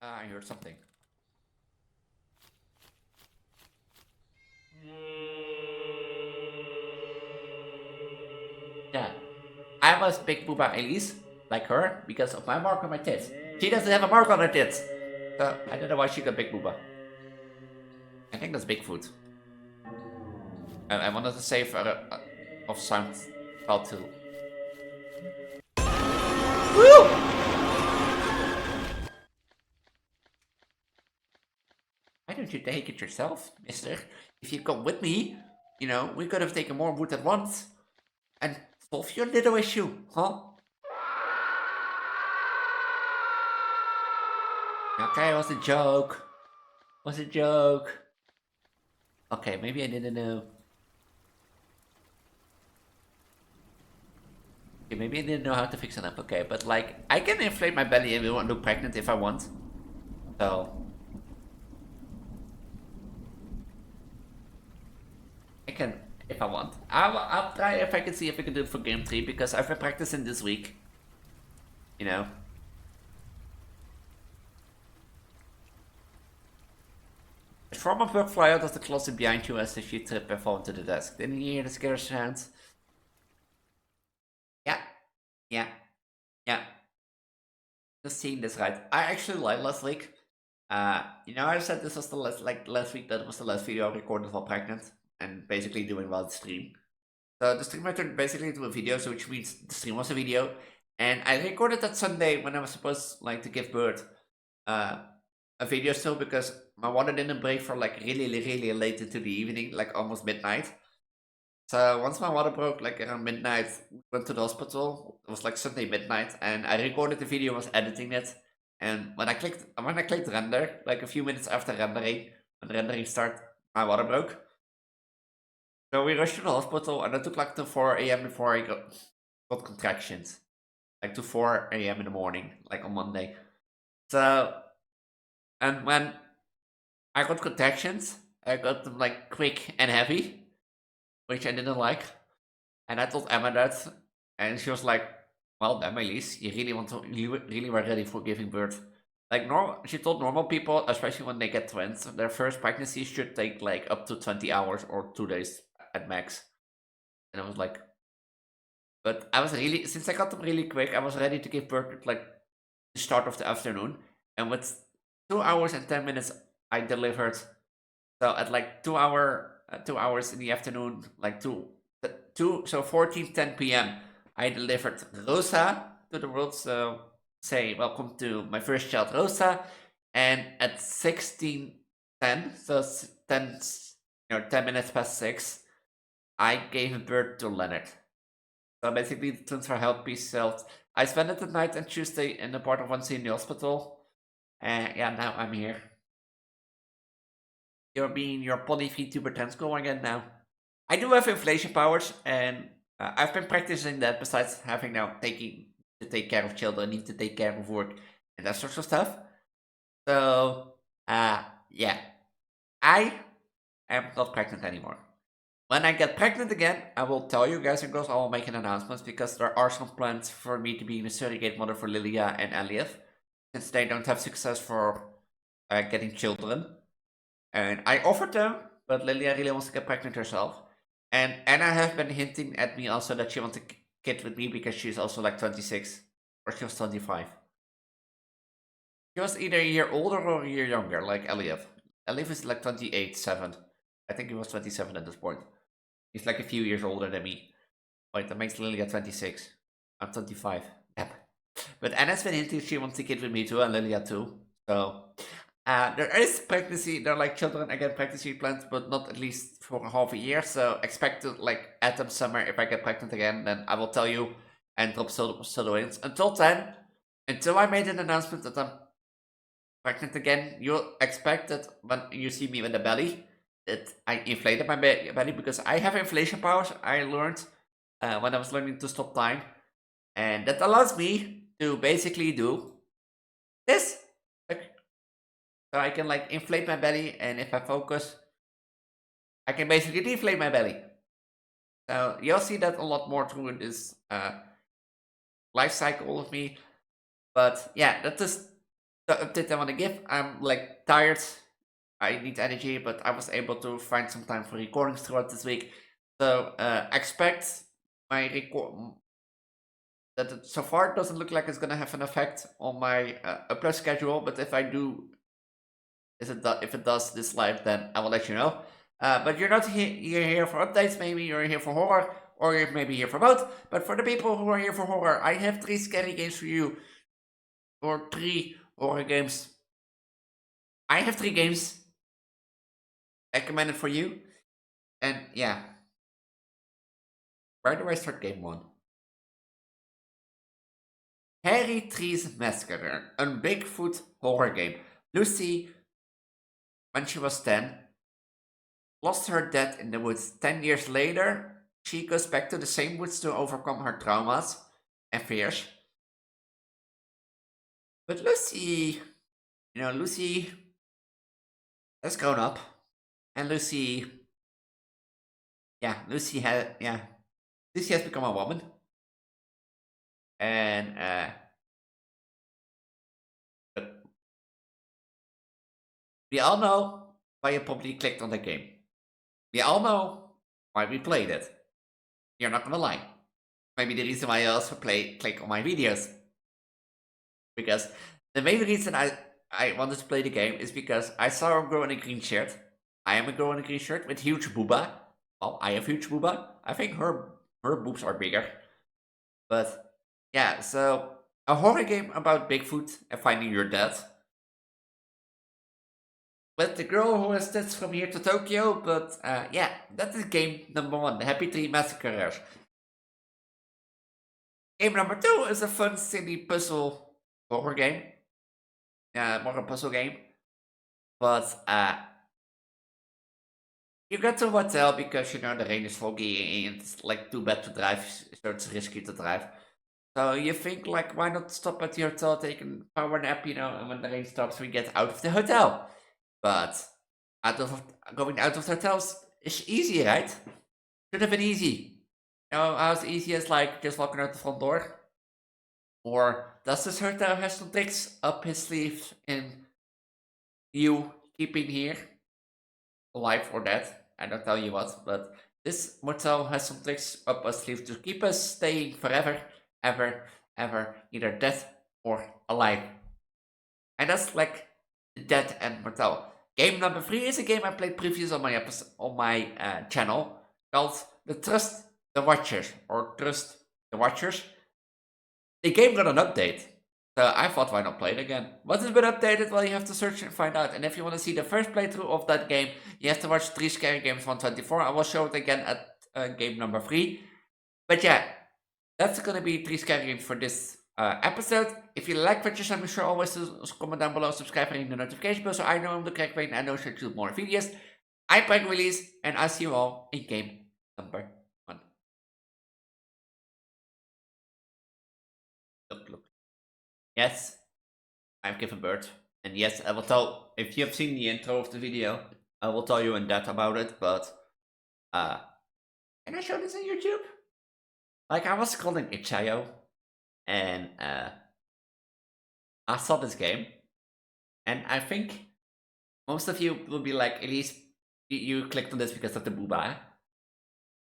I heard something. Yeah. I was big booba Elise, like her, because of my mark on my tits. She doesn't have a mark on her tits. So I don't know why she got big booba. I think that's Bigfoot. I wanted to save of sound file too. Woo! Why don't you take it yourself, mister? If you come with me, we could have taken more wood at once and solve your little issue, huh? Okay, it was a joke. It was a joke. Okay, maybe I didn't know. Okay, maybe I didn't know how to fix it up. Okay, but like, I can inflate my belly and look pregnant if I want. So, I can if I want. I'll try if I can see if I can do it for game 3 because I've been practicing this week. You know. From a bug fly out of the closet behind you as if you trip and fall into the desk. Didn't you hear the scare sounds? Yeah, yeah, yeah. Just seeing this right. I actually lied last week. I said this was the last week that was the last video I recorded while pregnant and basically doing while the stream. So the stream I turned basically into a video, so which means the stream was a video. And I recorded that Sunday when I was supposed to give birth. A video still because my water didn't break for like really, really late into the evening, like almost midnight. So once my water broke, like around midnight, went to the hospital. It was like Sunday midnight, and I recorded the video, was editing it. And when I clicked render, like a few minutes after rendering, when rendering started, my water broke. So we rushed to the hospital, and it took like to 4 a.m. before I got contractions, like to 4 a.m. in the morning, like on Monday. So and when I got contractions, I got them like quick and heavy, which I didn't like. And I told Emma that, and she was like, "Well, damn, Elise, you really really were ready for giving birth." Like normal, she told normal people, especially when they get twins, their first pregnancy should take like up to 20 hours or 2 days at max. And I was like, but I was really, since I got them really quick, I was ready to give birth at like the start of the afternoon, and with 2 hours and 10 minutes, I delivered. So at like 2 hours in the afternoon, like so 14:10 p.m. I delivered Rosa to the world. So say welcome to my first child, Rosa. And at 16:10, so 10 minutes past 6, I gave birth to Leonard. So basically, the twins were healthy cells. I spent the night on Tuesday in the part of one in the hospital. And yeah, now I'm here. You're being your body Vtuber trans going again now. I do have inflation powers, and I've been practicing that besides having now taking to take care of children, need to take care of work, and that sort of stuff. So, yeah, I am not pregnant anymore. When I get pregnant again, I will tell you guys and girls, I will make an announcement because there are some plans for me to be a surrogate mother for Lilia and Elliot, since they don't have success for getting children. And I offered them, but Lilia really wants to get pregnant herself. And Anna has been hinting at me also that she wants a kid with me because she's also like 26 or she was 25. She was either a year older or a year younger, like Elliot. Elliot is like 28, 7. I think he was 27 at this point. He's like a few years older than me. Wait, that makes Lilia 26. I'm 25. Yep. But Anna's been hinting she wants a kid with me too, and Lilia too. So there is pregnancy, there are like children again pregnancy plans, but not at least for half a year. So expect to like autumn summer if I get pregnant again, then I will tell you and drop solo hints. Until then, until I made an announcement that I'm pregnant again, you'll expect that when you see me with the belly, that I inflated my belly because I have inflation powers. I learned when I was learning to stop time, and that allows me to basically do this. Like, so I can like inflate my belly, and if I focus, I can basically deflate my belly. So you'll see that a lot more through this life cycle of me. But yeah, that is the update I want to give. I'm like tired. I need energy, but I was able to find some time for recordings throughout this week. So expect my record that so far it doesn't look like it's gonna have an effect on my upload schedule. But if I do, if it does this live, then I will let you know. But you're not you're here for updates. Maybe you're here for horror, or you're maybe here for both. But for the people who are here for horror, I have 3 scary games for you, or 3 horror games. I have 3 games recommended for you, and yeah, where do I start game 1? Harry Tree's Massacre, a Bigfoot horror game. Lucy, when she was 10, lost her dad in the woods. 10 years later, she goes back to the same woods to overcome her traumas and fears. But Lucy, Lucy has grown up. And Lucy has become a woman. And, but we all know why you probably clicked on the game. We all know why we played it. You're not gonna lie. Maybe the reason why you also click on my videos. Because the main reason I wanted to play the game is because I saw a girl in a green shirt. I am a girl in a green shirt with huge booba. Well, I have huge booba. I think her boobs are bigger. But yeah, so a horror game about Bigfoot and finding your dad. With the girl who has tits from here to Tokyo, but yeah, that is game number 1, the Happy Tree Massacre. Game number 2 is a fun, silly puzzle horror game. More a puzzle game. But you get to a hotel because the rain is foggy and it's like too bad to drive, so it's risky to drive. So you think like, why not stop at the hotel, take a power nap, and when the rain stops, we get out of the hotel. But going out of the hotels is easy, right? Should have been easy. As easy as like just walking out the front door. Or does this hotel have some tricks up his sleeve in you keeping here alive or dead? I don't tell you what, but this motel has some tricks up our sleeve to keep us staying forever, ever, either dead or alive. And that's like the Dead End Motel. Game number 3 is a game I played previously on my channel called Trust the Watchers or Trust the Watchers. The game got an update, so I thought, why not play it again? What has been updated? Well, you have to search and find out. And if you want to see the first playthrough of that game, you have to watch 3 Scary Games 124. I will show it again at game number 3. But yeah, that's gonna be 3 Scary Games for this episode. If you like what you saw, make sure always to comment down below, subscribe, and ring the notification bell so I know I'm the correct way and I know to do more videos. I'm Peg Release, and I'll see you all in game number 1. Look. Yes, I've given birth. And yes, I will tell, if you have seen the intro of the video, I will tell you in depth about it, but can I show this on YouTube? Like, I was scrolling itch.io, and I saw this game, and I think most of you will be like, at least you clicked on this because of the booba.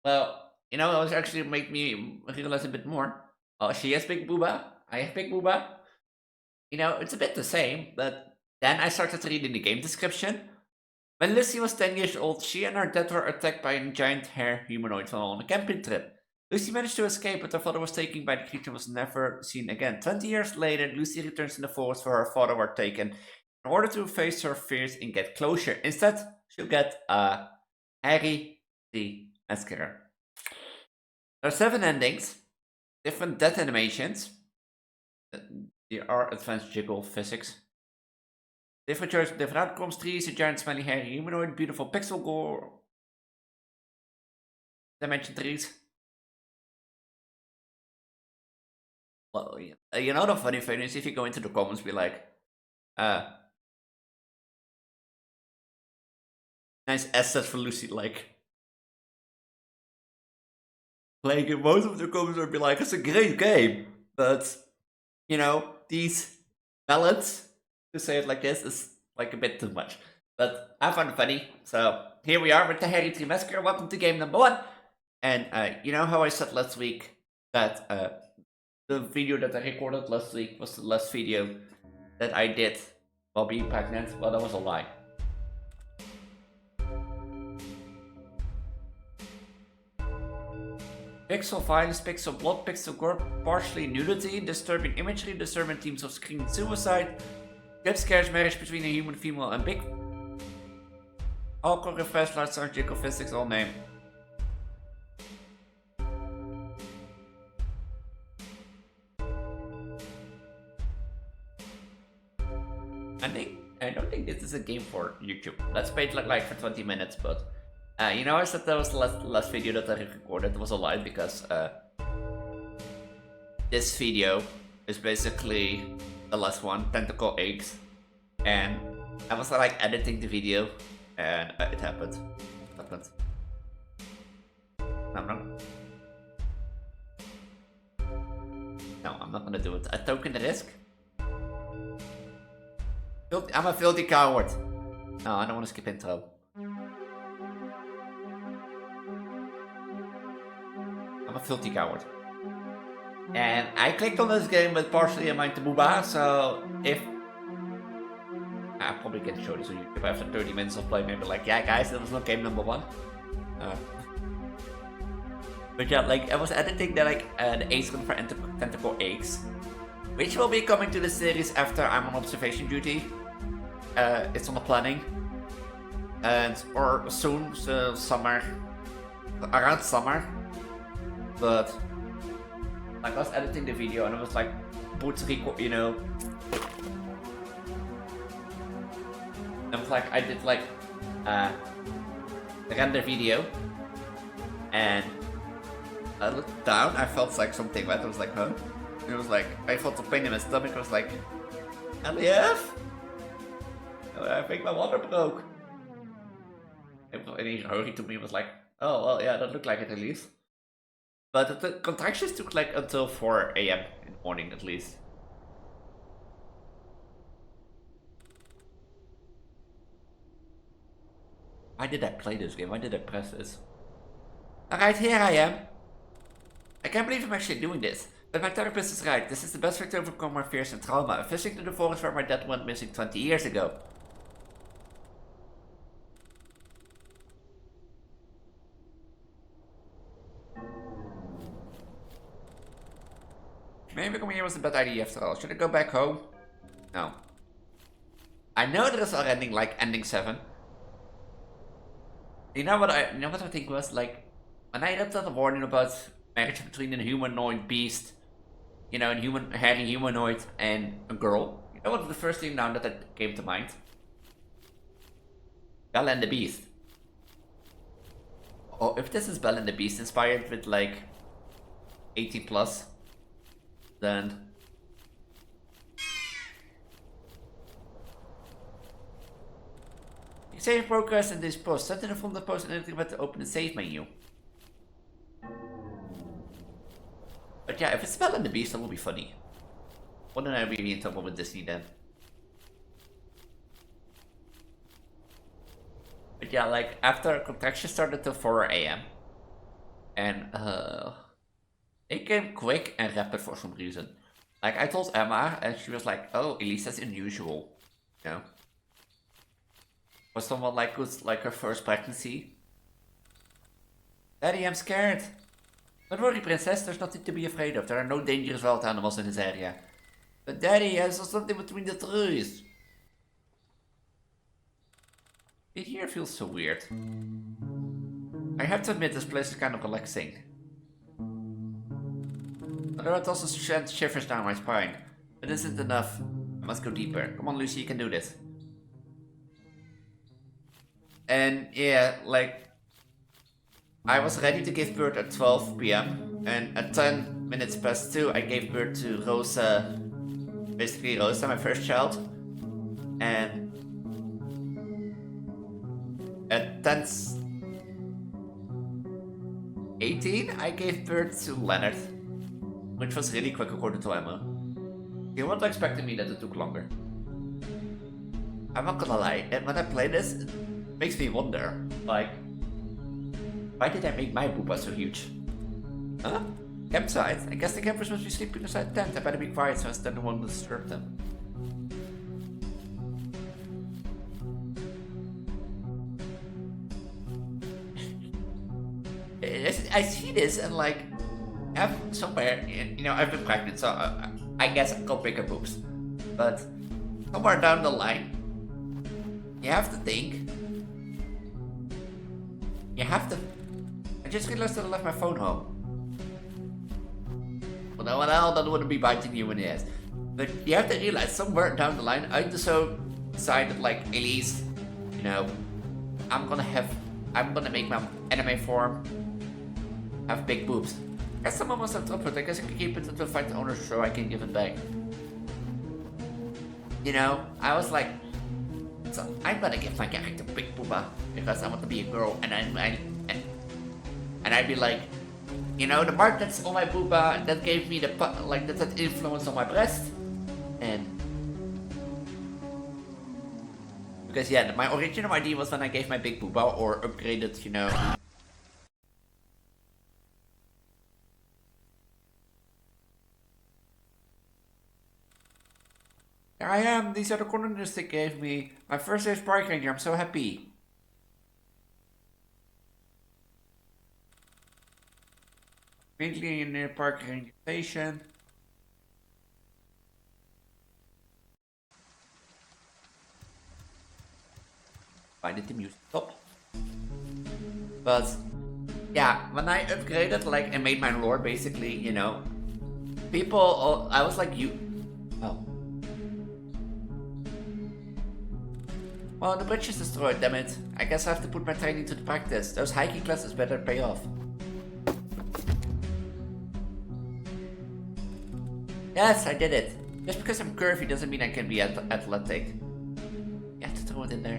Well, it was actually made me realize a bit more. Oh, she has big booba, I have big booba. It's a bit the same, but then I started reading the game description. When Lucy was 10 years old, she and her dad were attacked by a giant hare humanoid while on a camping trip. Lucy managed to escape, but her father was taken by the creature and was never seen again. 20 years later, Lucy returns in the forest where her father were taken in order to face her fears and get closure. Instead, she'll get a Harry the Massacre. There are 7 endings, different death animations. There are advanced jiggle physics. Different choices, different outcomes. 3 is a giant smelly hairy humanoid, beautiful pixel gore. Dimension 3s. Well, the funny thing is if you go into the comments, be like, nice asset for Lucy, like playing it. Most of the comments would be like, it's a great game, but these balance to say it like this is like a bit too much. But I found it funny. So here we are with the Harry Tree Massacre. Welcome to game number 1. And you know how I said last week that the video that I recorded last week was the last video that I did while being pregnant? Well, that was a lie. Pixel violence, pixel blood, pixel gore, partially nudity, disturbing imagery, disturbing themes of screen suicide, jump scares, marriage between a human, female, and big. Alcohol, refresh, large surgical physics, all name. I don't think this is a game for YouTube. Let's play it like for 20 minutes, but you know, I said that was the last video that I recorded. It was a lie because this video is basically the last one, tentacle eggs, and I was like editing the video, and it happened. No, I'm not gonna do it. I token the risk. I'm a filthy coward. No, I don't want to skip intro. I'm a filthy coward. And I clicked on this game with partially in mind to booba, so if... I probably can show this on YouTube after 30 minutes of play, maybe like, yeah guys, that was not game number 1. But yeah, like, I was editing the eggs for tentacle eggs, which will be coming to the series after I'm on observation duty. It's on the planning, or soon, so summer, around summer. But like, I was editing the video and I was like, you know. I was like, I did like the render video, and I looked down. I felt like something wet. I was like, huh? And it was like, I felt a pain in my stomach. I was like, LEF? I think my water broke. And he hurried to me and was like, oh, well, yeah, that looked like it at least. But the contractions took like until 4 AM in the morning at least. Why did I play this game? Why did I press this? Alright, here I am. I can't believe I'm actually doing this. But my therapist is right. This is the best way to overcome my fears and trauma. I'm visiting to the forest where my dad went missing 20 years ago. Maybe coming here was a bad idea after all. Should I go back home? No. I know there is an ending like ending 7. You know what I think was like, when I read that warning about marriage between a humanoid beast, you know, a hairy humanoid and a girl, you know what the first thing now that came to mind? Bella and the Beast. Oh, if this is Bella and the Beast inspired with like 18 plus, then you save progress in this post. Set in from the post and anything but to open the save menu. But yeah, if it's Bella and the Beast, that will be funny. Wouldn't I be in trouble with Disney then? But yeah, like after contraction started till 4 AM, and it came quick and rapid for some reason. Like I told Emma, and she was like, "Oh, Elise, that's unusual," you know. For someone like who's like her first pregnancy. Daddy, I'm scared. Don't worry, princess. There's nothing to be afraid of. There are no dangerous wild animals in this area. But Daddy, I saw something between the trees. It here feels so weird. I have to admit, this place is kind of relaxing. Although it also sent shivers down my spine. But this isn't enough. I must go deeper. Come on, Lucy, you can do this. And yeah, like, I was ready to give birth at 12 PM. And at 10 minutes past 2, I gave birth to Rosa. Basically, Rosa, my first child. And at 10:18, I gave birth to Leonard, which was really quick according to Emma. You weren't expecting me that it took longer. I'm not gonna lie, and when I play this, it makes me wonder, like, why did I make my booba so huge? Huh? Campsite? I guess the campers must be sleeping inside the tent. I better be quiet so as no one will disturb them. I see this and like, have somewhere, you know, I've been pregnant, so I guess I got bigger boobs. But somewhere down the line, you have to think. You have to. I just realized that I left my phone home. Well, that wouldn't be biting you in the ass. But you have to realize somewhere down the line, I just so decided like, Elise, you know, I'm gonna make my anime form have big boobs. I guess someone must have dropped it. I guess I can keep it until I find the owner so I can give it back. You know, I was like, so I'm gonna give my character big booba because I want to be a girl, and I'd be like, you know, the mark that's on my booba that gave me the like that influence on my breast, and because yeah, my original idea was when I gave my big booba or upgraded, you know. Here I am. These are the coordinates they gave me. My first day as Park Ranger. I'm so happy. Immediately in the Park Ranger station. Why did the music stop? But yeah, when I upgraded, like, and made my lore, basically, you know, people, I was like, oh. Well, the bridge is destroyed, damn it. I guess I have to put my training to the practice. Those hiking classes better pay off. Yes, I did it. Just because I'm curvy doesn't mean I can be athletic. You have to throw it in there.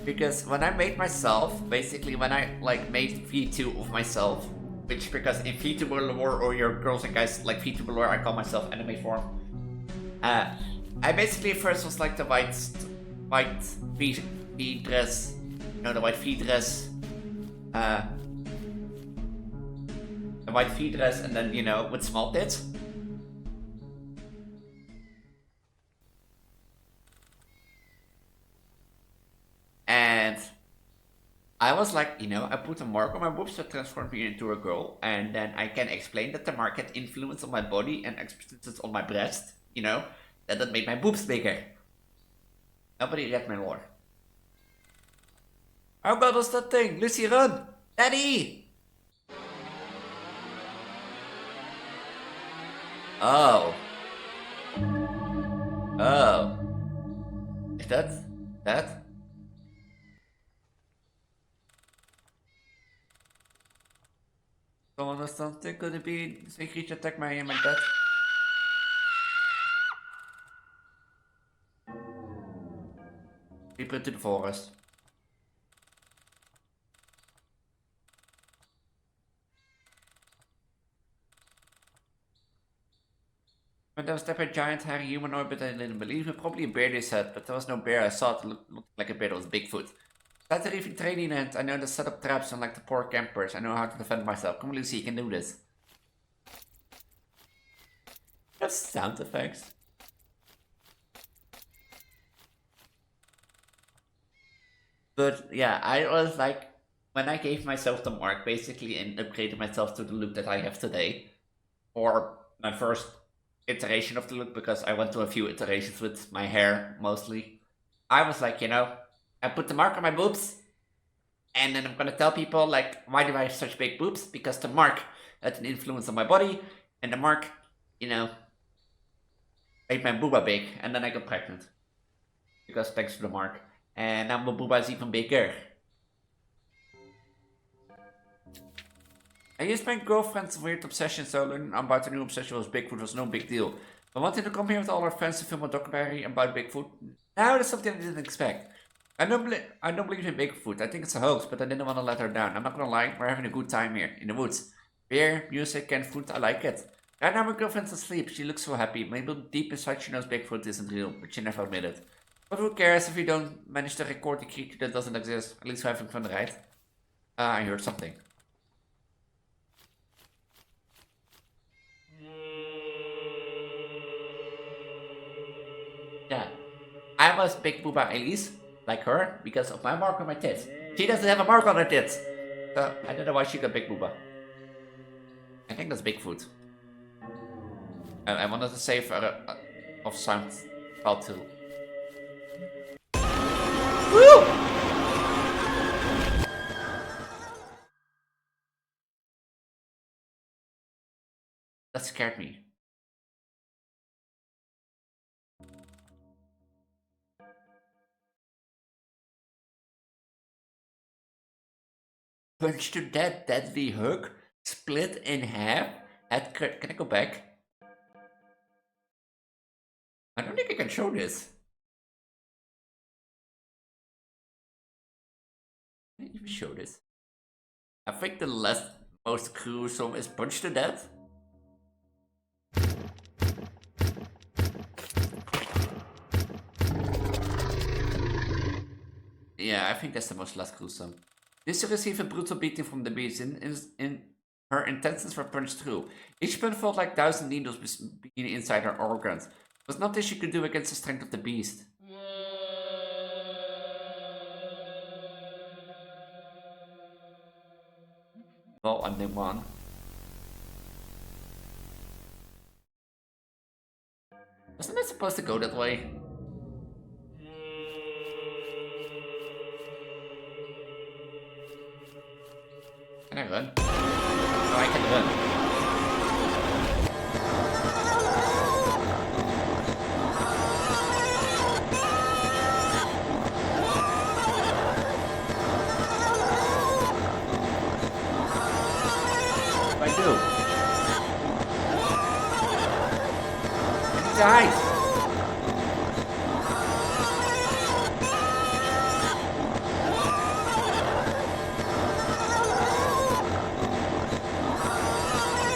Because when I made myself, basically when I like made V2 of myself, which because in Vtuber lore or your girls and guys like Vtuber lore, I call myself anime form. I basically first was like the white V dress, you know, the white V dress, the white V dress, and then, you know, with small tits. And I was like, you know, I put a mark on my boobs to transform me into a girl, and then I can explain that the mark had influence on my body and experiences on my breast, you know. That made my boobs bigger. Nobody read my lore. How bad was that thing? Lucy, run! Daddy! Oh. Oh. Is that? Someone or something? Could it be the creature attack my dad? Deeper into the forest. When there was that giant hairy humanoid, but I didn't believe it. Probably a bear, they said, but there was no bear. I saw it looked like a bear. It was Bigfoot. That's a even training, and I know to set up traps and like the poor campers. I know how to defend myself. Come on, Lucy, you can do this. That's sound effects. But yeah, I was like, when I gave myself the mark, basically, and upgraded myself to the look that I have today, or my first iteration of the look, because I went to a few iterations with my hair, mostly. I was like, you know, I put the mark on my boobs, and then I'm gonna tell people, like, why do I have such big boobs? Because the mark had an influence on my body, and the mark, you know, made my booba big, and then I got pregnant. Because thanks to the mark. And now my booba is even bigger. I used my girlfriend's weird obsession, so learning about the new obsession was Bigfoot was no big deal. But wanting to come here with all our friends to film a documentary about Bigfoot, now that's something I didn't expect. I don't believe in Bigfoot. I think it's a hoax, but I didn't want to let her down. I'm not gonna lie, we're having a good time here in the woods. Beer, music, and food, I like it. Right now my girlfriend's asleep. She looks so happy. Maybe deep inside she knows Bigfoot isn't real, but she never admitted. But who cares if you don't manage to record a creature that doesn't exist? At least we're having fun, right? I heard something. Yeah. I was big booba Elise, like her, because of my mark on my tits. She doesn't have a mark on her tits. So I don't know why she got big booba. I think that's Bigfoot. I wanted to save her of sound file too. Woo! That scared me. Punched to death, deadly hook, split in half. Can I go back? I don't think I can show this. Can I even show this? I think the most gruesome is punched to death. Yeah, I think that's the most less gruesome. This to receive a brutal beating from the beast. In her intestines were punched through. Each pin felt like 1,000 needles being inside her organs. It was nothing she could do against the strength of the beast. Well, I'm the one. Wasn't I supposed to go that way? Can I run? No, I can run. What do I do? I need to hide.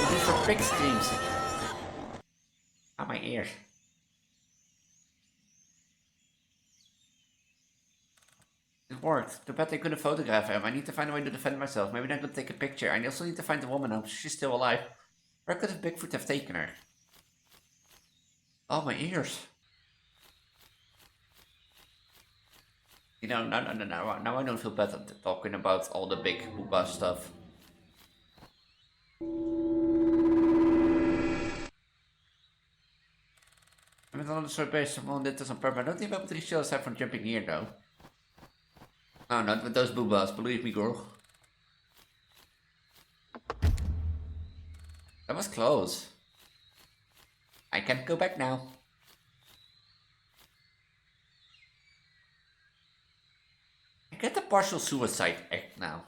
These for pig screams. Ah, my ears. It worked. Too bad I couldn't photograph him. I need to find a way to defend myself. Maybe I could take a picture. I also need to find the woman. I hope she's still alive. Where could Bigfoot have taken her? Oh, my ears. You know, no. Now I don't feel better talking about all the big booba stuff. I'm on the sort base. Someone did this on purpose. I don't think able to shield aside from jumping here, though. No, not with those boobas. Believe me, girl. That was close. I can't go back now. I get the partial suicide act now.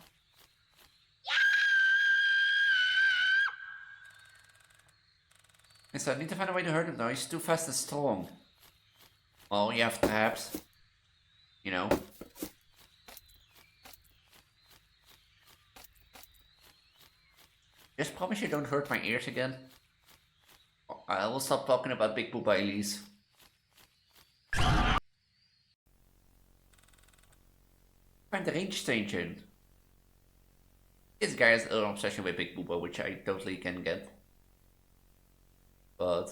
And so I need to find a way to hurt him now. He's too fast and strong. Oh, you have perhaps. You know. Just promise you don't hurt my ears again. I will stop talking about Big Booba Elise. Find the range station. This guy has an obsession with Big Booba, which I totally can get. But,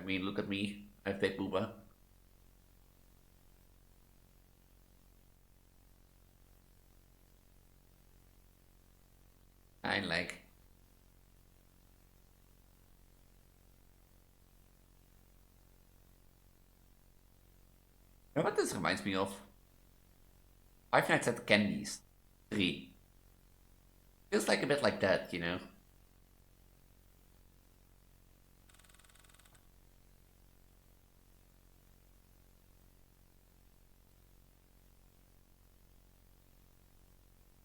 I mean, look at me. I have Big Booba. I like. You know what this reminds me of? Five Nights at Candy's 3. Feels like a bit like that, you know?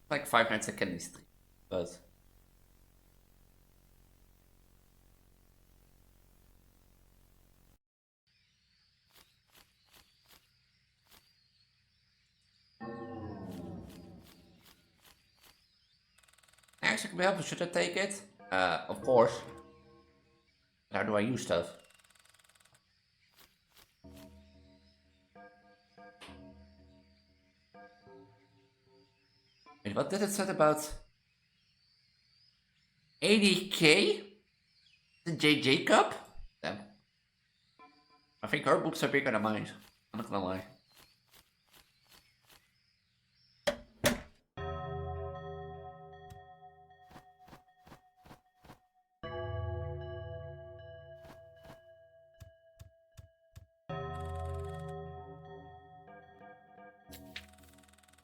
Like Five Nights at Candy's 3. But actually, can be helpful. Should I take it? Of course. How do I use stuff? Wait, what did it say about 80k? The JJ cup? Damn. I think her boobs are bigger than mine. I'm not gonna lie.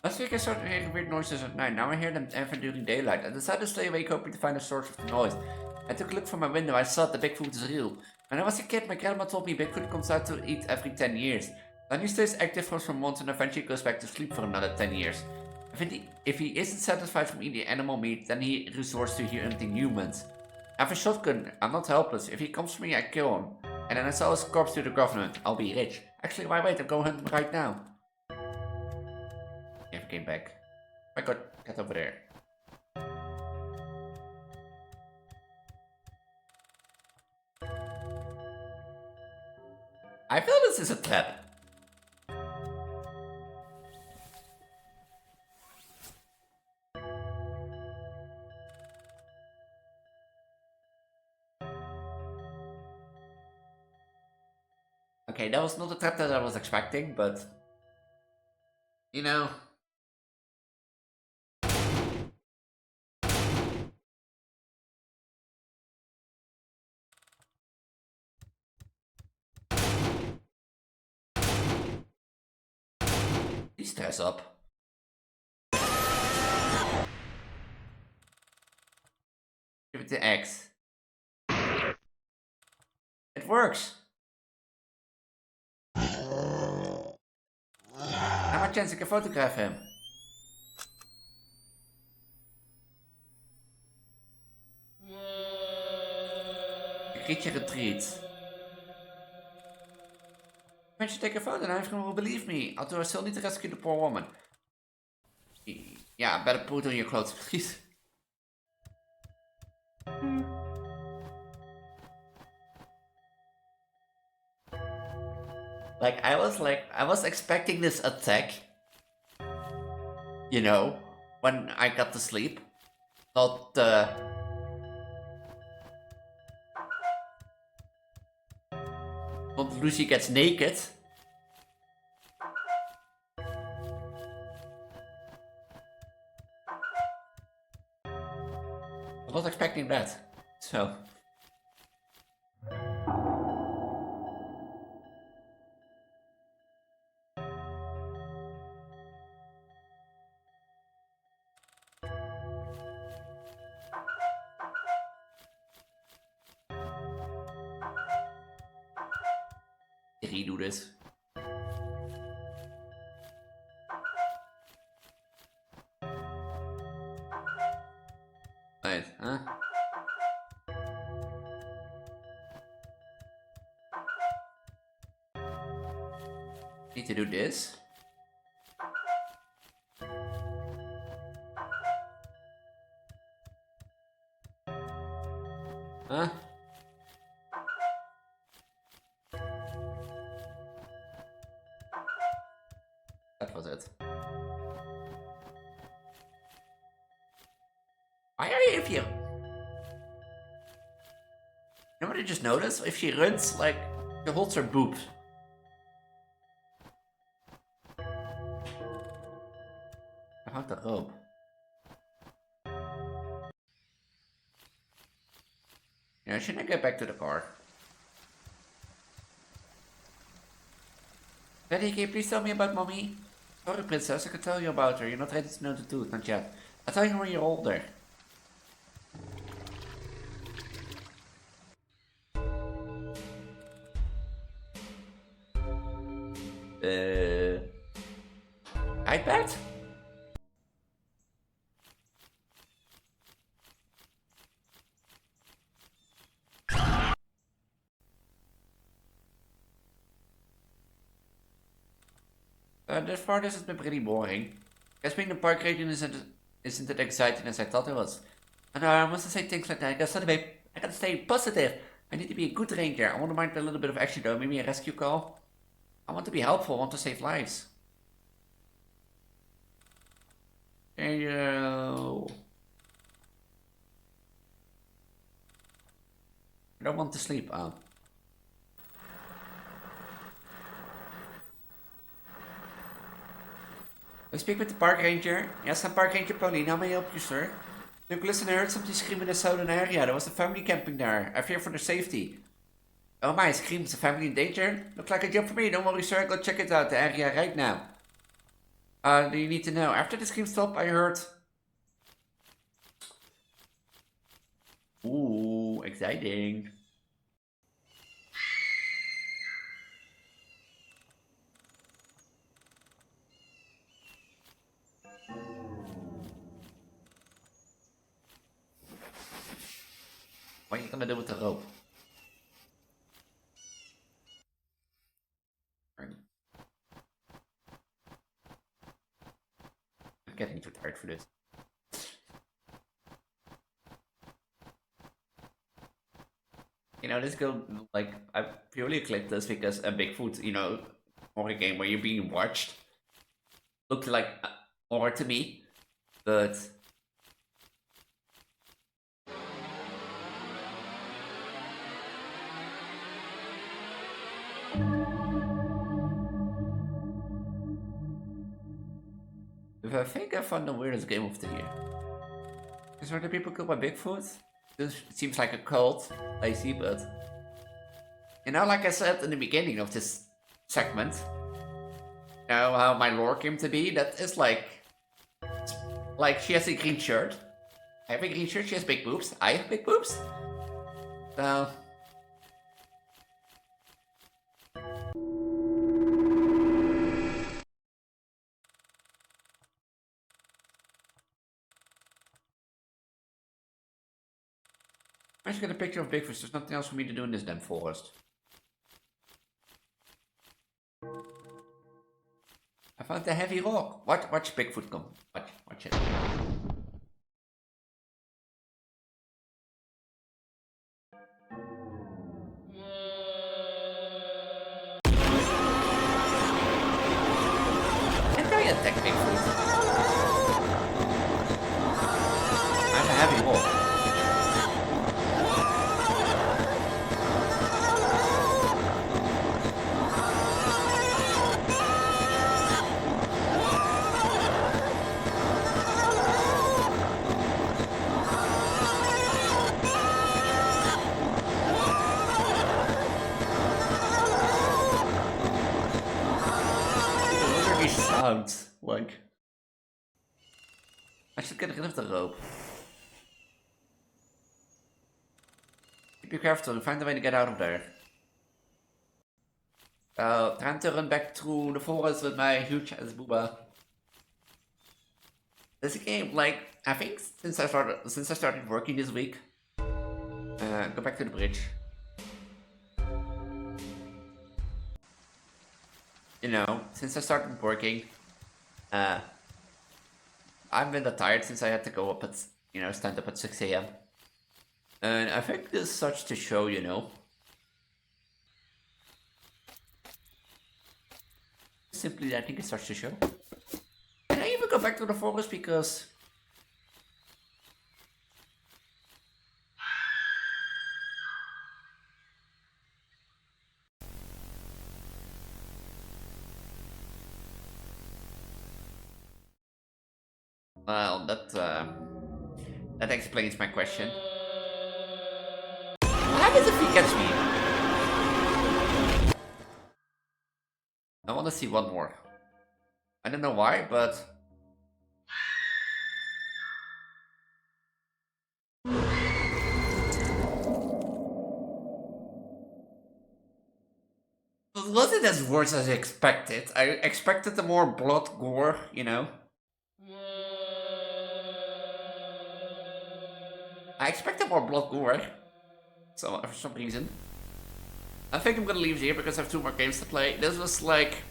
Last week I started hearing weird noises at night. Now I hear them even during daylight. I decided to stay awake hoping to find the source of the noise. I took a look from my window. I saw that the Bigfoot is real. When I was a kid, my grandma told me Bigfoot comes out to eat every 10 years. Then he stays active for some months and eventually goes back to sleep for another 10 years. If he isn't satisfied from eating animal meat, then he resorts to hunting humans. I have a shotgun. I'm not helpless. If he comes for me, I kill him. And then I sell his corpse to the government. I'll be rich. Actually, why wait? I'll go hunt him right now. Never came back. I got over there. I feel this is a trap. Okay, that was not the trap that I was expecting, but you know. He stares up. Give it to X. It works. Now my chance I can photograph him. The creature retreats. When you take a photo, now everyone will believe me. Although I still need to rescue the poor woman. Yeah, better put on your clothes, please. I was expecting this attack. You know, when I got to sleep. Not, not Lucy gets naked. I was expecting that. So. Redo this. Right, huh? Need to do this. Huh? That was it. Why are you here? You know what I just noticed? If she runs, like, she holds her boobs. About the rope. Yeah, shouldn't I get back to the car? Daddy, can you please tell me about Mommy? Sorry, princess, I can tell you about her. You're not ready to know the truth, not yet. I'll tell you when you're older. iPad? This part has been pretty boring. Guess being the park rating isn't as exciting as I thought it was. I know I must say things like that. I gotta stay positive. I need to be a good ranger. I want to mind a little bit of action though. Maybe a rescue call. I want to be helpful. I want to save lives. There you go. I don't want to sleep. Oh. I speak with the park ranger. Yes, I'm Park Ranger Pauline. How may I help you, sir? Look, listen, I heard somebody scream in the southern area. There was a family camping there. I fear for their safety. Oh my, screams, a family in danger? Looks like a job for me. Don't worry, sir. Go check it out, the area right now. Do you need to know? After the scream stopped, I heard... Ooh, exciting. What are you gonna do with the rope? I'm getting too tired for this. You know, this girl, like, I purely clicked this because a Bigfoot, you know, horror game where you're being watched looked like horror to me, but if I think I found the weirdest game of the year. Is where the people killed by Bigfoot? This seems like a cult, I see, but you know, like I said in the beginning of this segment, you know how my lore came to be. That is like she has a green shirt. I have a green shirt. She has big boobs. I have big boobs. So I just get a picture of Bigfoot. There's nothing else for me to do in this damn forest. I found a heavy rock. Watch Bigfoot come. Watch it. And I attack Bigfoot. I have a heavy rock. Sounds like I should get rid of the rope. Keep careful, find a way to get out of there. Trying to run back through the forest with my huge ass booba. This game, like, I think since I started working this week. Go back to the bridge. You know, since I started working, I've been tired since I had to go up at, you know, stand up at 6 a.m. And I think this starts to show, you know. Simply, I think it starts to show. And I even go back to the forest because... Well, that explains my question. What happens if he gets me? I want to see one more. I don't know why, but... It wasn't as worse as I expected. I expected a more blood gore, you know? I expected more blood gore. So, for some reason. I think I'm gonna leave here because I have 2 more games to play. This was like...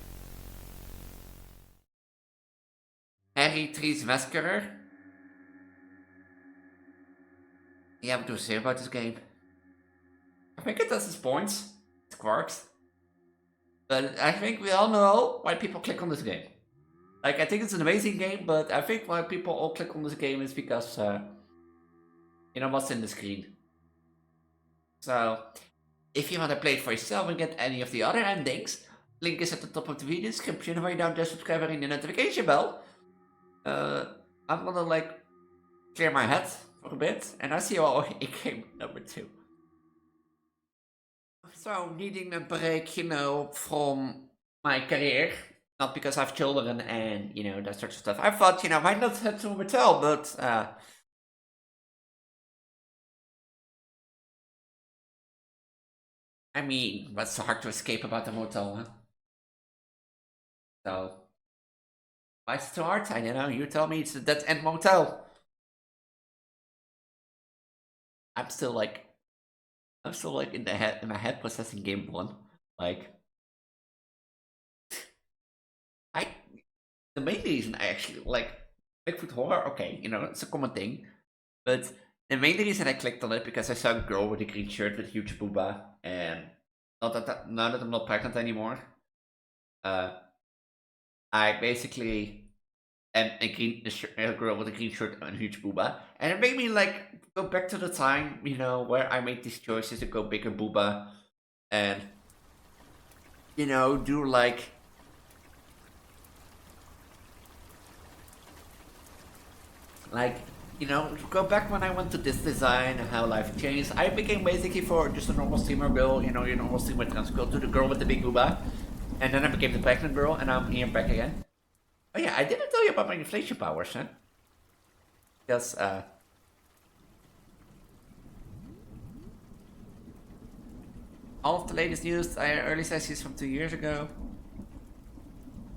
Harry Trees Massacre. You have to say about this game. I think it has its points, its quirks. But I think we all know why people click on this game. Like, I think it's an amazing game, but I think why people all click on this game is because, what's in the screen. So, if you want to play it for yourself and get any of the other endings, link is at the top of the video description where you down there subscribe and ring the notification bell. I'm gonna, clear my head for a bit, and I'll see you all in game number 2. So, needing a break, from my career, not because I have children and, that sort of stuff. I thought, why not head to a motel, but, I mean, what's so hard to escape about the motel, huh? So, why is it so hard? I don't know, you tell me it's a dead-end motel. I'm still like in my head processing game 1. Like, I the main reason I actually like Bigfoot horror, okay, it's a common thing. But the main reason I clicked on it because I saw a girl with a green shirt with a huge booba, and now that I'm not pregnant anymore, I basically am a girl with a green shirt and a huge booba, and it made me go back to the time where I made these choices to go bigger booba, and do go back when I went to this design and how life changed. I became basically for just a normal streamer girl, your normal streamer trans girl, to the girl with the big booba. And then I became the pregnant girl, and I'm here back again. Oh yeah, I didn't tell you about my inflation powers, huh? Because, all of the latest news, early sessions from 2 years ago.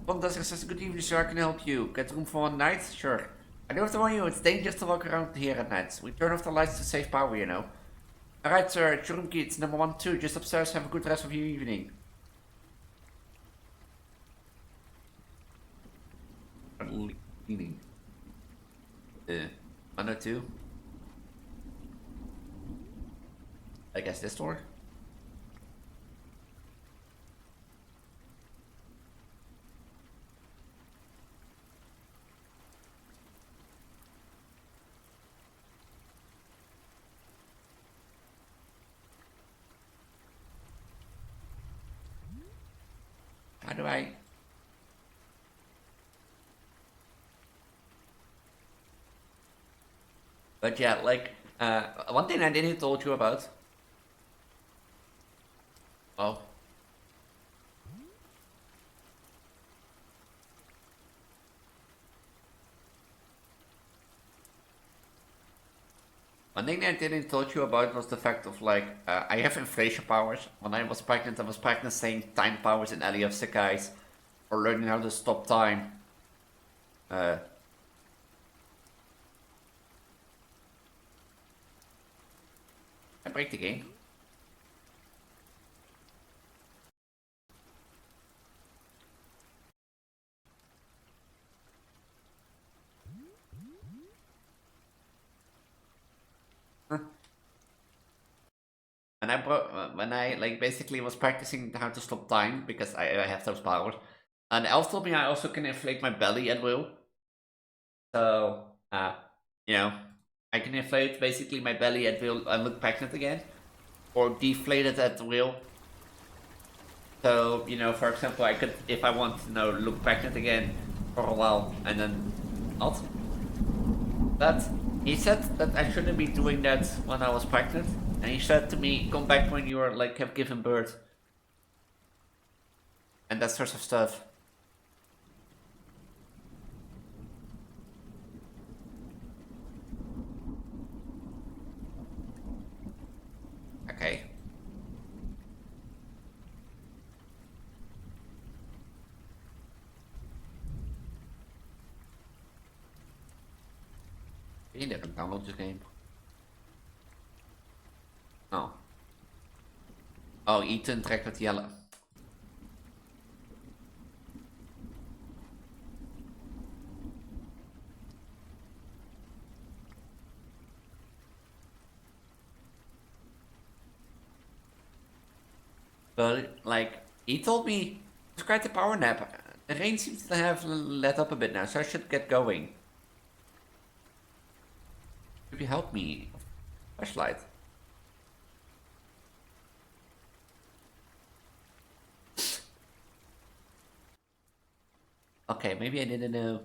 One does says, good evening, sir, I can help you. Get room for one night? Sure. I don't have to warn you, it's dangerous to walk around here at night. We turn off the lights to save power, Alright, sir, it's your room key, it's number 1-2, just upstairs, have a good rest of your evening. Evening. 102? I guess this door? How do I... But yeah, one thing I didn't told you about. Oh. One thing I didn't told you about was the fact of I have inflation powers. When I was pregnant saying time powers in Alley of Sick Eyes, or learning how to stop time. I break the game. And when I basically was practicing how to stop time because I have those powers, and elf told me I also can inflate my belly at will. So I can inflate basically my belly at will and look pregnant again, or deflate it at will. So for example, I could, if I want to look pregnant again for a while, and then not. But he said that I shouldn't be doing that when I was pregnant. And he said to me, come back when you are have given birth. And that sort of stuff. Okay. You never download this game. Oh. Oh, Ethan trekt met Jelle. But, like, he told me, it's quite a power nap. The rain seems to have let up a bit now, so I should get going. Could you help me? Flashlight. Okay, maybe I didn't know.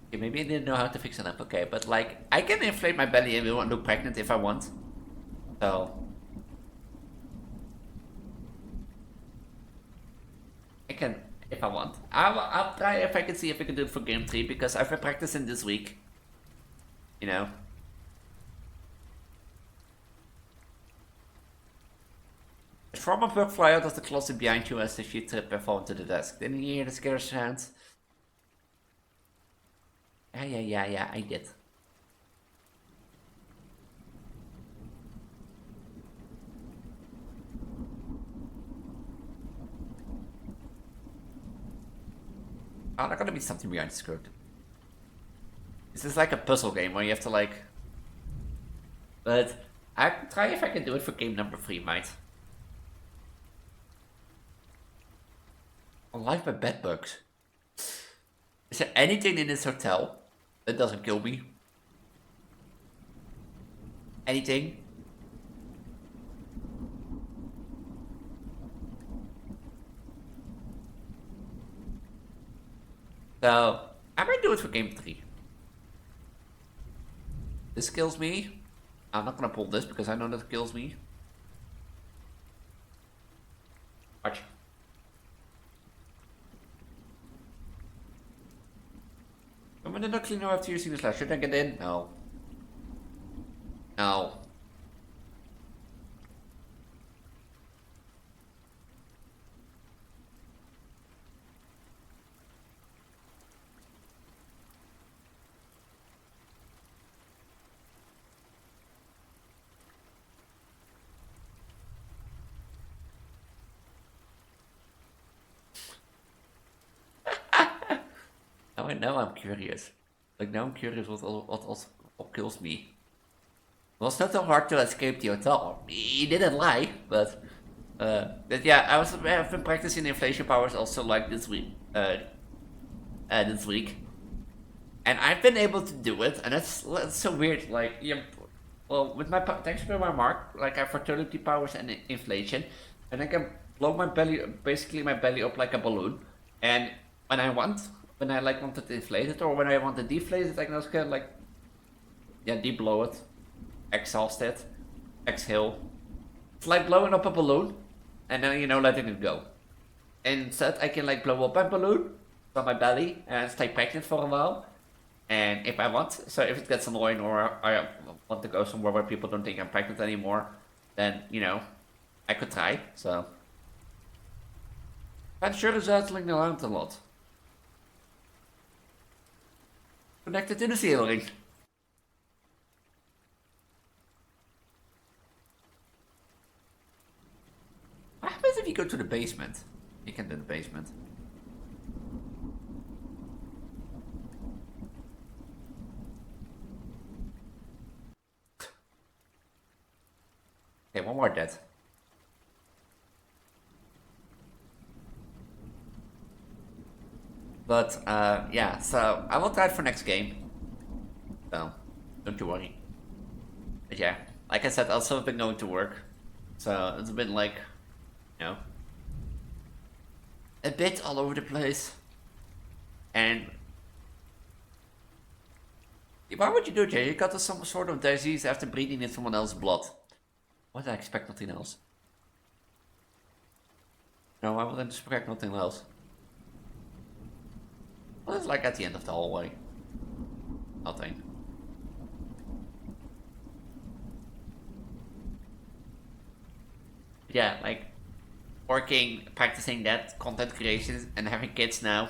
Okay, maybe I didn't know how to fix it up. Okay, but like, I can inflate my belly and look pregnant if I want. So. I can, if I want. I'll try if I can see if I can do it for game 3, because I've been practicing this week. You know. From a bug fly out of the closet behind you as if you trip and fall into the desk. Didn't you hear the scare sounds? Yeah, I did. Oh, there's gonna be something behind the skirt. This is like a puzzle game where you have to like... But I can try if I can do it for game number 3, mate. Alive by bed bugs. Is there anything in this hotel that doesn't kill me? Anything? So, I might do it for game 3. This kills me. I'm not gonna pull this because I know that kills me. Watch. I'm gonna not clean after using the slash. Should I get in? No. No. Now I'm curious. Like, now I'm curious what kills me. It was not so hard to escape the hotel. He didn't lie, but yeah, I've been practicing inflation powers also like this week. This week, and I've been able to do it, and it's so weird. Like, yeah, well, with my thanks to my mark, like I have fertility powers and inflation, and I can blow my belly, basically my belly up like a balloon, and when I want. When I like want to inflate it, or when I want to deflate it, I can also like, yeah, de-blow it, exhaust it, exhale. It's like blowing up a balloon, and then, you know, letting it go. Instead, I can like blow up my balloon on my belly and stay pregnant for a while. And if I want, so if it gets annoying or I want to go somewhere where people don't think I'm pregnant anymore, then, you know, I could try. So, I'm sure it's rattling around a lot. Connected to the ceiling. What happens if you go to the basement? You can do the basement. Okay, one more dead. But, yeah, so I will try it for next game. So, don't you worry. But yeah, like I said, also I've been going to work. So, it's been like, you know, a bit all over the place. And why would you do it, Jay? You got some sort of disease after breathing in someone else's blood. What did I expect? Nothing else. No, I wouldn't expect nothing else. Well, it's like at the end of the hallway. Nothing. Yeah, like working, practicing that content creation and having kids now.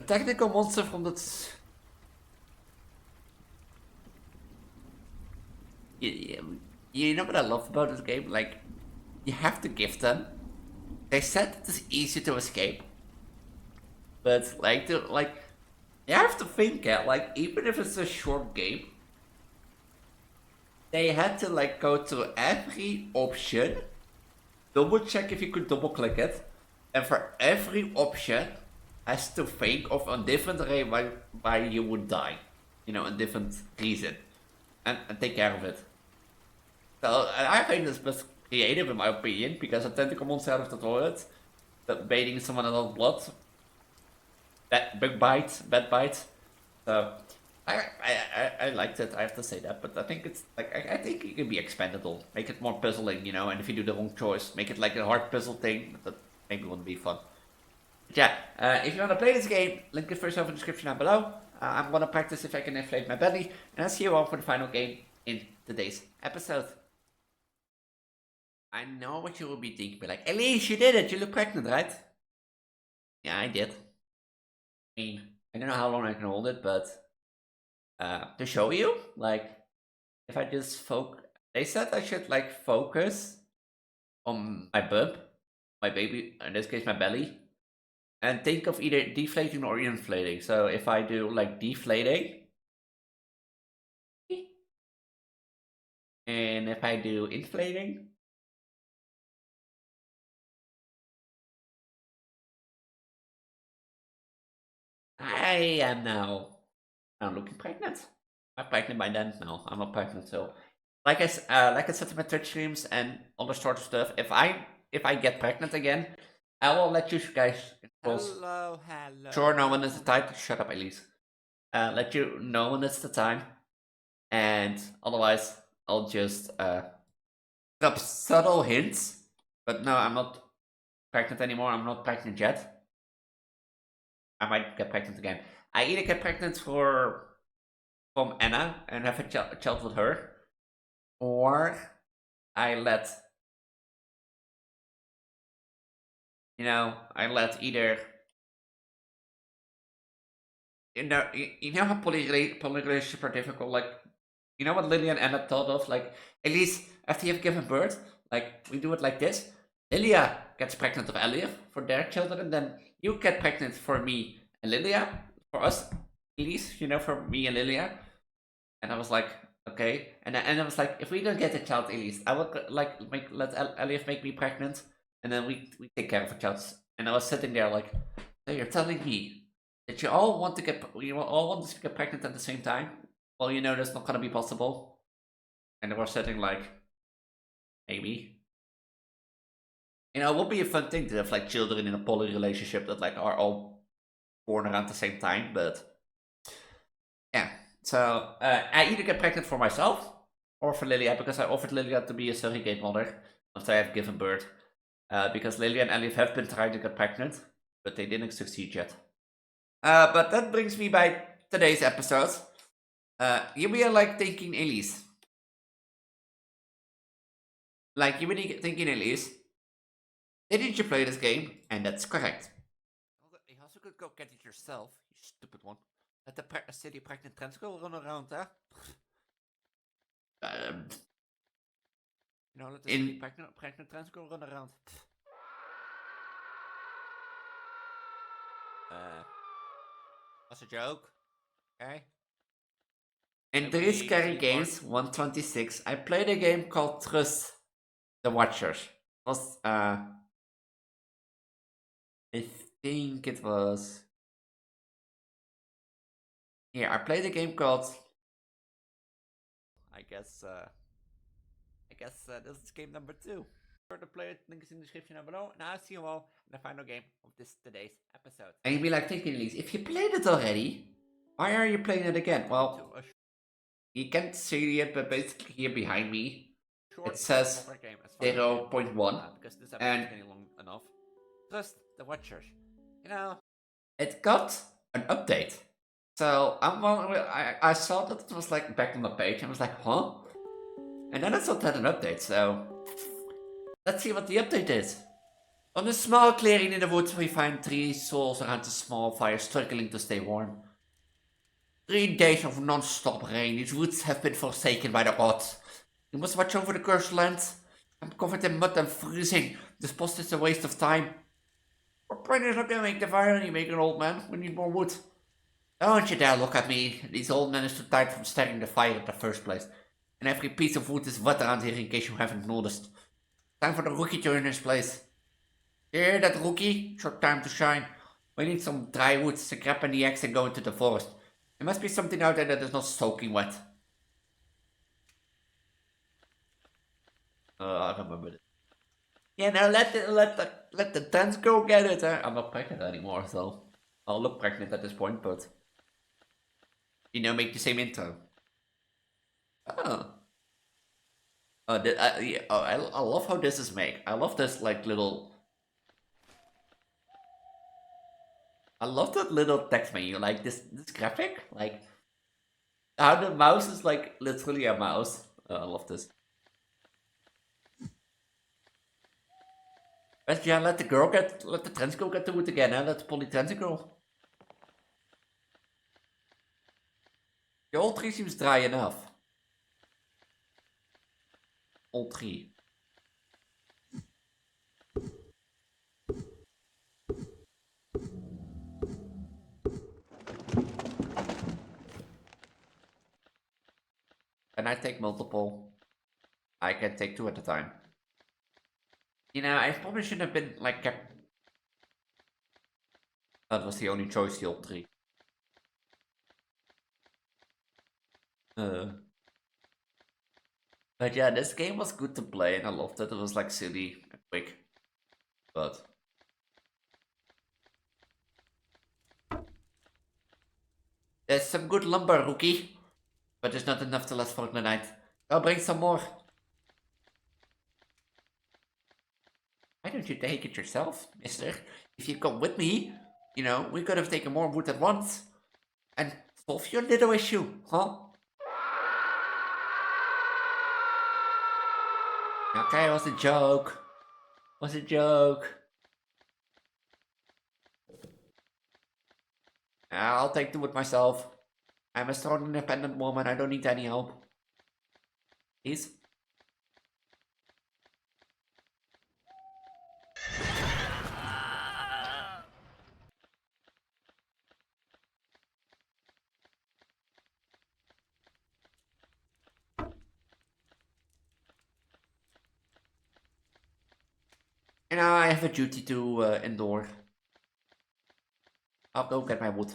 A technical monster from that. You know what I love about this game? Like, you have to give them. They said it is easy to escape, but like you have to think, yeah, like even if it's a short game, they had to like go to every option, double check if you could double click it, and for every option has to think of a different way why you would die, you know, a different reason, and take care of it. So I think this was creative in my opinion, because a tentacle monster out of the toilet, bathing someone else's blood, big bites, bad bites. So I liked it. I have to say that, but I think it's like I think it can be expandable, make it more puzzling, you know. And if you do the wrong choice, make it like a hard puzzle thing. That maybe wouldn't be fun. But yeah, if you want to play this game, link it first over in the description down below. I'm gonna practice if I can inflate my belly, and I'll see you all for the final game in today's episode. I know what you will be thinking, but like, Elise, you did it. You look pregnant, right? Yeah, I did. I mean, I don't know how long I can hold it, but to show you, like, if I just focus, they said I should like focus on my bump, my baby, in this case my belly, and think of either deflating or inflating. So if I do like deflating, and if I do inflating, I am now looking pregnant. I'm pregnant by then. No, I'm not pregnant. So, like I said in my Twitch streams and other sort of stuff, if I get pregnant again, I will let you guys. Hello. Sure, no one is the time. Shut up, Elise. Let you know when it's the time, and otherwise I'll just drop subtle hints. But no, I'm not pregnant anymore. I'm not pregnant yet. I might get pregnant again. I either get pregnant from Anna and have a child with her, or I let either you know how poly relationships are difficult. Like, you know what Lily and Anna thought of? Like, at least after you've given birth, like we do it like this. Lilia gets pregnant of Elliot for their children, and then you get pregnant for me and Lilia, for us, Elise, you know, for me and Lilia. And I was like, okay. And I was like, if we don't get a child, Elise, I would like let Elliot make me pregnant, and then we take care of the child. And I was sitting there like, so you're telling me that you all want to get pregnant at the same time? Well, you know that's not gonna be possible. And they were sitting like, maybe. You know, it would be a fun thing to have like children in a poly relationship that like are all born around the same time, but yeah. So I either get pregnant for myself or for Lilia, because I offered Lilia to be a surrogate mother after I have given birth. Because Lilia and Elliot have been trying to get pregnant, but they didn't succeed yet. But that brings me by today's episode. You be like thinking, Elise. Like, you be thinking, Elise, didn't you play this game? And that's correct. You also could go get it yourself, you stupid one. Let the silly pregnant trans girl run around, huh? You know, let the silly pregnant trans girl run around. That's a joke. Okay. In three scary games, 126, I played a game called Trust the Watchers. It was I think it was. Yeah, I played a game called. I guess this is game number 2. For the player, link is in the description down below, and I'll see you all in the final game of today's episode. And you'd be like thinking, Elise, if you played it already, why are you playing it again? Well, you can't see it, but basically here behind me, it says 0.1, because this episode is getting long enough. Trust the Watchers. You know, it got an update. So I saw that it was like back on the page, and I was like, huh? And then I saw it had an update, so let's see what the update is. On a small clearing in the woods, we find 3 souls around a small fire struggling to stay warm. 3 days of non-stop rain. These woods have been forsaken by the gods. You must watch over the cursed lands. I'm covered in mud and freezing. This post is a waste of time. Our brain is not gonna make the fire any bigger, old man. We need more wood. Don't you dare look at me. These old men is too tired from starting the fire in the first place. And every piece of wood is wet around here in case you haven't noticed. Time for the rookie to earn his place. You hear that, rookie? It's your time to shine. We need some dry wood, scrap and the axe and go into the forest. There must be something out there that is not soaking wet. I remember this. Yeah, now let the trans girl get it. I'm not pregnant anymore, so I'll look pregnant at this point, but make the same intro. Oh, yeah, I love how this is made. I love this like little. I love that little text menu, like this graphic, like how the mouse is like literally a mouse. I love this. But yeah, let the trans girl get to it again, Let the poly trans girl. The all three seems dry enough. All three. Can I take multiple? I can take two at a time. I probably shouldn't have been like kept. That was the only choice, the all three. But yeah, this game was good to play and I loved it. It was like silly and quick. But there's some good lumber, rookie. But there's not enough to last for the night. I'll bring some more. Why don't you take it yourself, mister? If you come with me, we could have taken more wood at once. And solve your little issue, huh? Okay, it was a joke. It was a joke. I'll take the wood myself. I'm a strong, independent woman. I don't need any help. Please? I have a duty to endure. I'll go get my wood.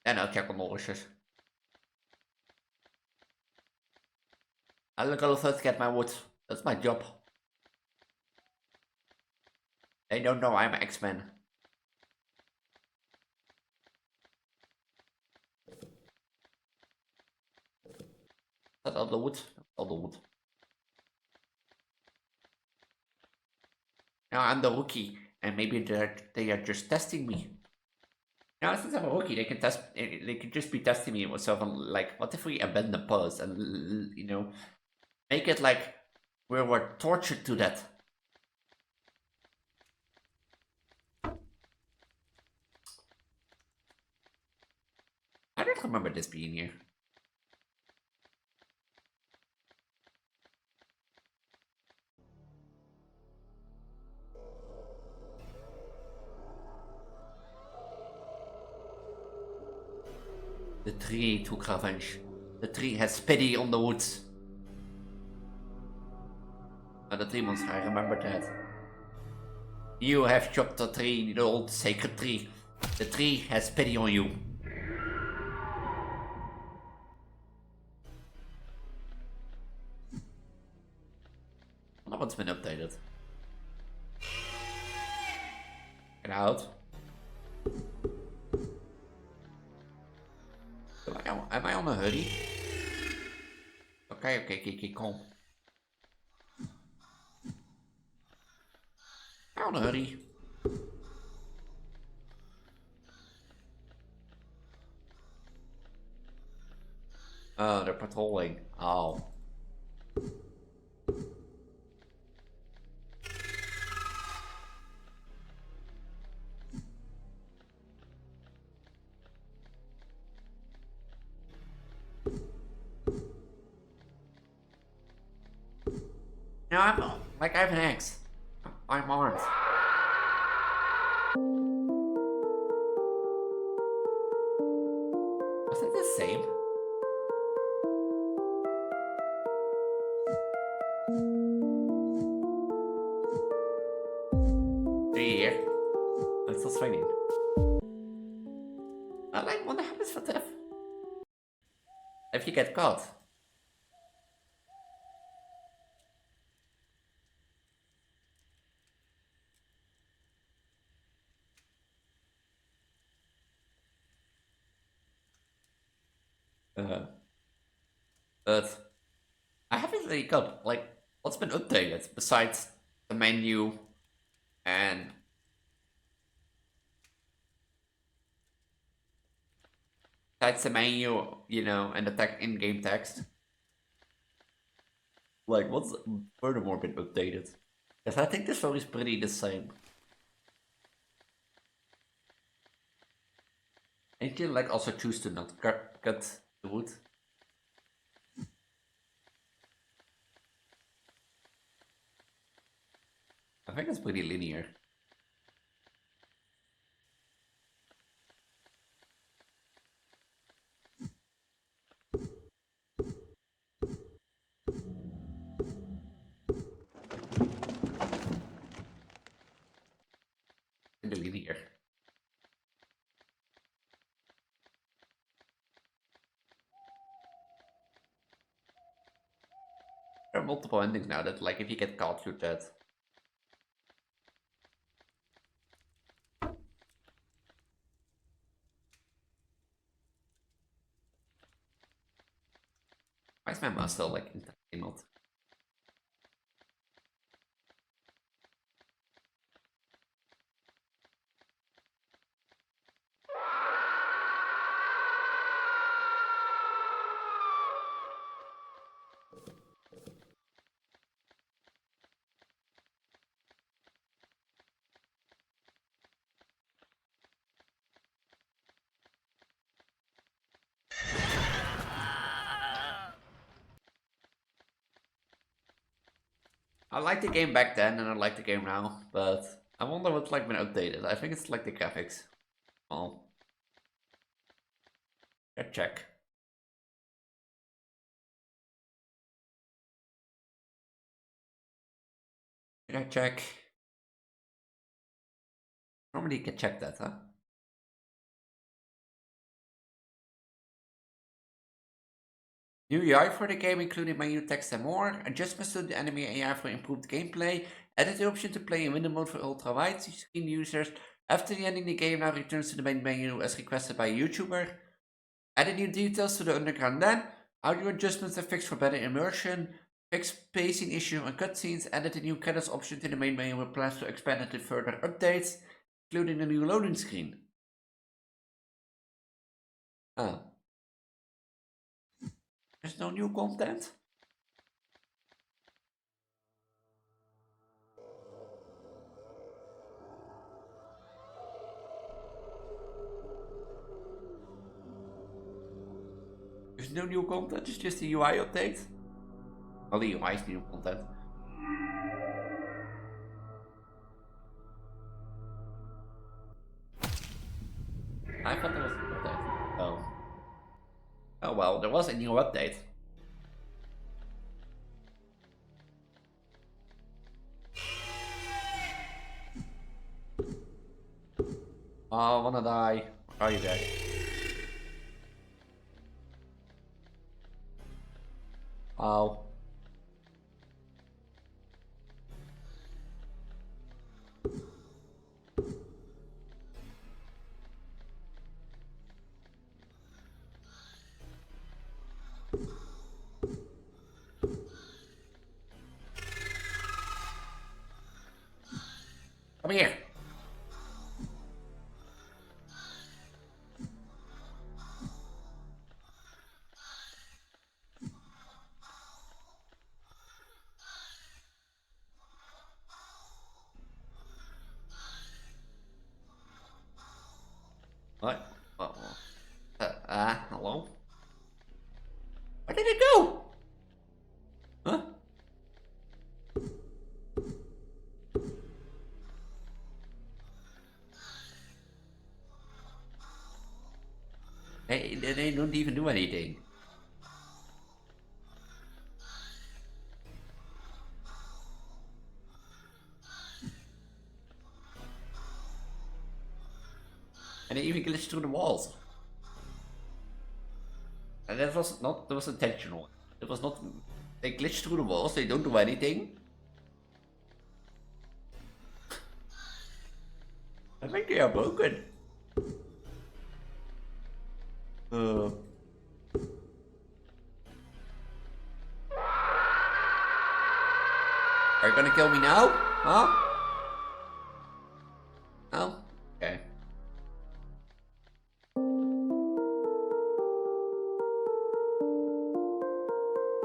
And I'll check on Norris's. I'll go first get my wood. That's my job. They don't know I'm an X-Men. That's all the wood. All the wood. Now I'm the rookie, and maybe they are just testing me. Now since I'm a rookie, they can test. They could just be testing me with sort of like, what if we abandon the pause and make it like we were tortured to death. I don't remember this being here. The tree took revenge. The tree has pity on the woods. The tree monster, I remember that. You have chopped the tree, the old sacred tree. The tree has pity on you. I what's been updated. Get out. Am I on a hoodie? Okay, calm. I'm on a hoodie. Oh, they're patrolling. Oh. No, I'm like I have an axe. I'm armed. Was it the same? Here. It's still swinging. I like what happens for Tiff. If you get caught. But I haven't really got, like, what's been updated besides the menu and besides the menu, you know, and the in-game text. Like, what's furthermore been updated? Because I think this one is pretty the same. And you can, like, also choose to not cut the wood. I think it's pretty linear. Pretty linear. There are multiple endings now that, like, if you get caught, you're dead. Why is my mouse still, like, entangled? I liked the game back then, and I like the game now, but I wonder what's, like, been updated. I think it's, like, the graphics. Well, let's check. Can I check? Normally you can check that, huh? New UI for the game, including menu text and more. Adjustments to the enemy AI for improved gameplay. Added the option to play in window mode for ultra-wide screen users. After the ending, the game now returns to the main menu as requested by a YouTuber. Added new details to the underground LAN. Audio adjustments are fixed for better immersion. Fixed pacing issue and cutscenes. Added a new credits option to the main menu with plans to expand it to further updates, including a new loading screen. Oh. There's no new content? There's no new content, it's just a UI update. Well, the UI is new content. I thought there was an update. Oh. Oh well, there was a new update. Oh, I wanna die. Where are you guys? Oh. Come here. What? Hello? Where did it go? Huh? They don't even do anything. And they even glitched through the walls. And that was intentional. It was not, they glitch through the walls, they don't do anything. I think they are broken. Are you gonna kill me now? Huh? No? Okay.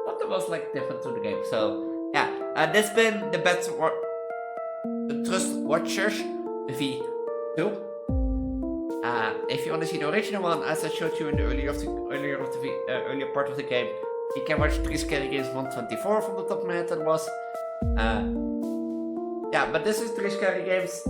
But there was like different to the game. So yeah, this has been the best the Trust Watchers V2. If you want to see the original one, as I showed you in the earlier part of the game, you can watch 3 Scary Games 124 from the top of my head. That was. Yeah, but this is 3 Scary Games.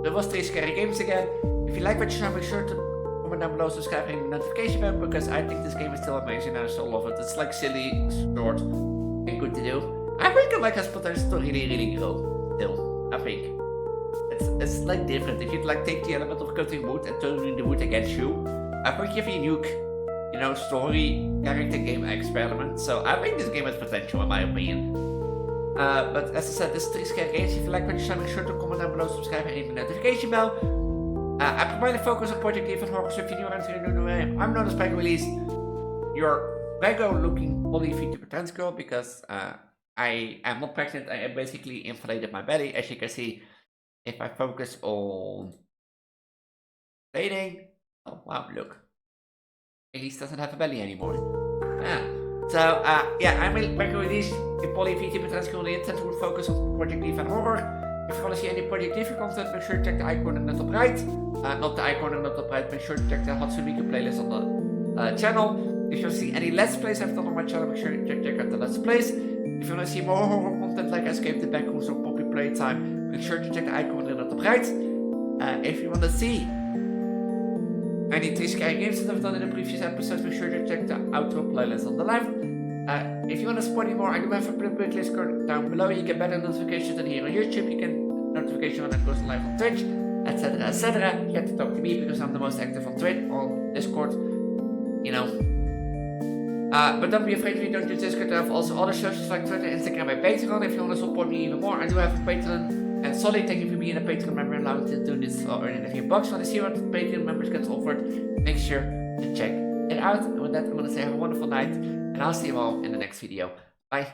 There was 3 Scary Games again. If you like what you saw, make sure to comment down below, subscribe, and the notification bell, because I think this game is still amazing and I still love it. It's like silly, short, and good to do. I think it has potential to really grow. Still, I think it's like different. If you like take the element of cutting wood and turning the wood against you, I think you have a unique, you know, story, character, game experiment. So I think this game has potential, in my opinion. But as I said, this is 3 Scary Games. If you like what you saw, make sure to comment down below, subscribe, and hit the notification bell. I primarily focus on Project Eve and horror, so if you're new around here, know who I am. I'm known as Peg Release, your regular looking poly Vtuber trans girl, because I am not pregnant. I basically inflated my belly. As you can see, if I focus on dating, oh wow, look, Elise doesn't have a belly anymore. Yeah. So yeah, I'm regular Release, your poly Vtuber trans girl. The intent would focus on Project Eve and horror. If you want to see any Project Eve content, make sure to check the icon in the top right. Not the icon in the top right, make sure to check the Hatsune Miku playlist on the channel. If you want to see any Let's Plays I've done on my channel, make sure to check out the Let's Plays. If you want to see more horror content like Escape the Backrooms or Poppy Playtime, make sure to check the icon in the top right. If you want to see any 3 Scary Games that I've done in the previous episodes, make sure to check the outro playlist on the left. If you want to support me more, I do have a public list down below. You get better notifications than here on YouTube. You get notification when I post live on Twitch, etc, etc. You have to talk to me because I'm the most active on Twitch, on Discord, you know. But don't be afraid if you don't use Discord. I have also other socials like Twitter, Instagram, and Patreon. If you want to support me even more, I do have a Patreon. And Solly, thank you for being a Patreon member and allowing me to do this for earning a few bucks. Want to see what Patreon members get offered? Make sure to check it out. And with that, I'm going to say have a wonderful night, and I'll see you all in the next video. Bye.